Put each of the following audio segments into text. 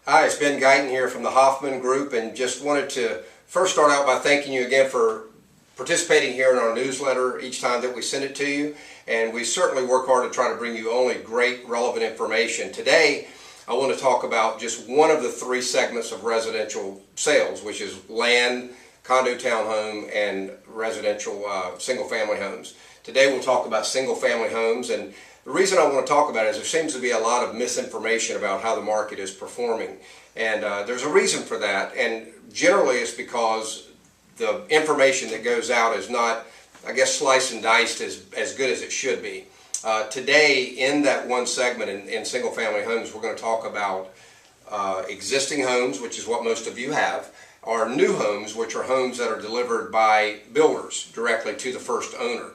Hi, it's Ben Guyton here from the Hoffman Group, and just wanted to first start out by thanking you again for participating here in our newsletter each time that we send it to you. And we certainly work hard to try to bring you only great, relevant information. Today, I want to talk about just one of the three segments of residential sales, which is land, condo townhome, and residential single-family homes. Today, we'll talk about single-family homes, and the reason I want to talk about it is there seems to be a lot of misinformation about how the market is performing, and there's a reason for that, and generally it's because the information that goes out is not, I guess, sliced and diced as good as it should be. Today, in that one segment in single-family homes, we're going to talk about existing homes, which is what most of you have, or new homes, which are homes that are delivered by builders directly to the first owner.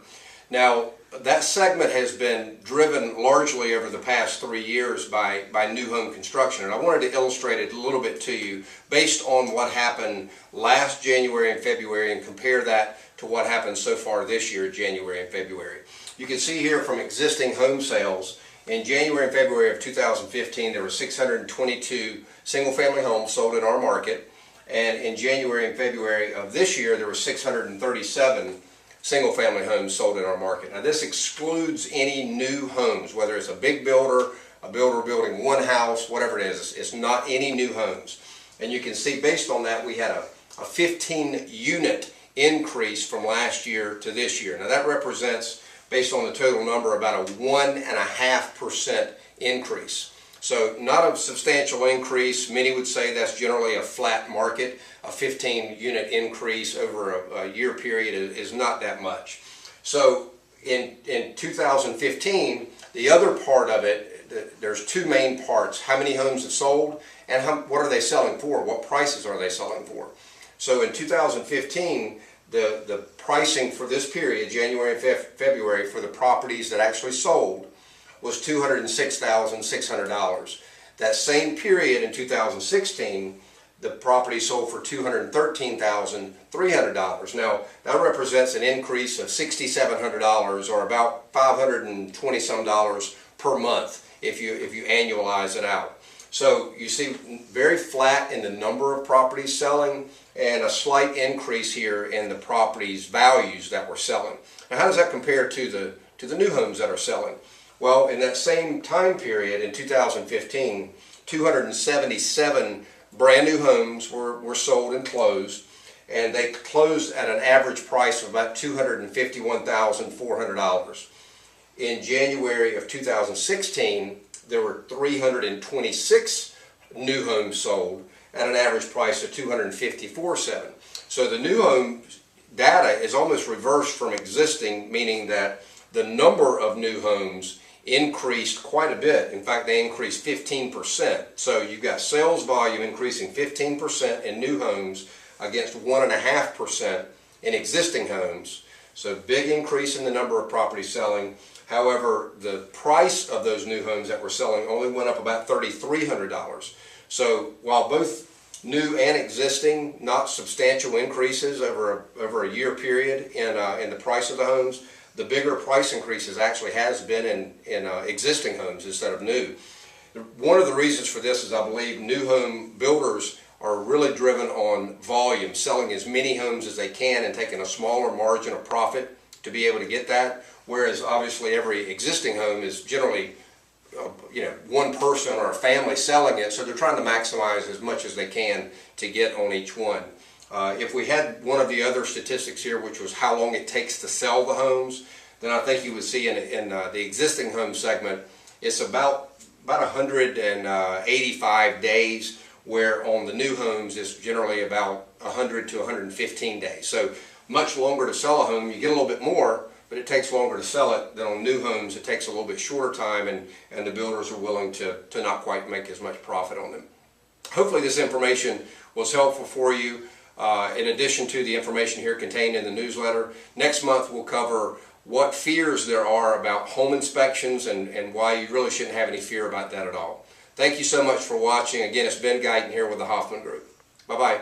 Now, that segment has been driven largely over the past 3 years by new home construction, and I wanted to illustrate it a little bit to you based on what happened last January and February and compare that to what happened so far this year, January and February. You can see here from existing home sales, in January and February of 2015 there were 622 single-family homes sold in our market, and in January and February of this year there were 637 single-family homes sold in our market. Now this excludes any new homes, whether it's a big builder, a builder building one house, whatever it is. It's not any new homes. And you can see based on that we had a 15 unit increase from last year to this year. Now that represents, based on the total number, about a 1.5% increase. So not a substantial increase. Many would say that's generally a flat market. A 15 unit increase over a year period is not that much. So in 2015, the other part of it, there's two main parts. How many homes have sold and what are they selling for? What prices are they selling for? So in 2015, the pricing for this period, January and February, for the properties that actually sold was $206,600. That same period in 2016, the property sold for $213,300. Now, that represents an increase of $6,700, or about $520 some per month if you annualize it out. So you see very flat in the number of properties selling and a slight increase here in the properties' values that we're selling. Now, how does that compare to the new homes that are selling? Well, in that same time period in 2015, 277 brand new homes were sold and closed, and they closed at an average price of about $251,400. In January of 2016, there were 326 new homes sold at an average price of $254,700. So the new home data is almost reversed from existing, meaning that the number of new homes increased quite a bit. In fact, they increased 15%. So you've got sales volume increasing 15% in new homes against 1.5% in existing homes. So big increase in the number of properties selling. However, the price of those new homes that were selling only went up about $3,300. So while both new and existing, not substantial increases over a year period in the price of the homes, the bigger price increases actually has been in existing homes instead of new. One of the reasons for this is I believe new home builders are really driven on volume, selling as many homes as they can and taking a smaller margin of profit to be able to get that, whereas obviously every existing home is generally one person or a family selling it, so they're trying to maximize as much as they can to get on each one. If we had one of the other statistics here, which was how long it takes to sell the homes, then I think you would see in the existing home segment, it's about 185 days, where on the new homes it's generally about 100 to 115 days. So much longer to sell a home. You get a little bit more, but it takes longer to sell it than on new homes. It takes a little bit shorter time, and the builders are willing to not quite make as much profit on them. Hopefully this information was helpful for you. In addition to the information here contained in the newsletter, next month we'll cover what fears there are about home inspections and why you really shouldn't have any fear about that at all. Thank you so much for watching. Again, it's Ben Guyton here with the Hoffman Group. Bye-bye.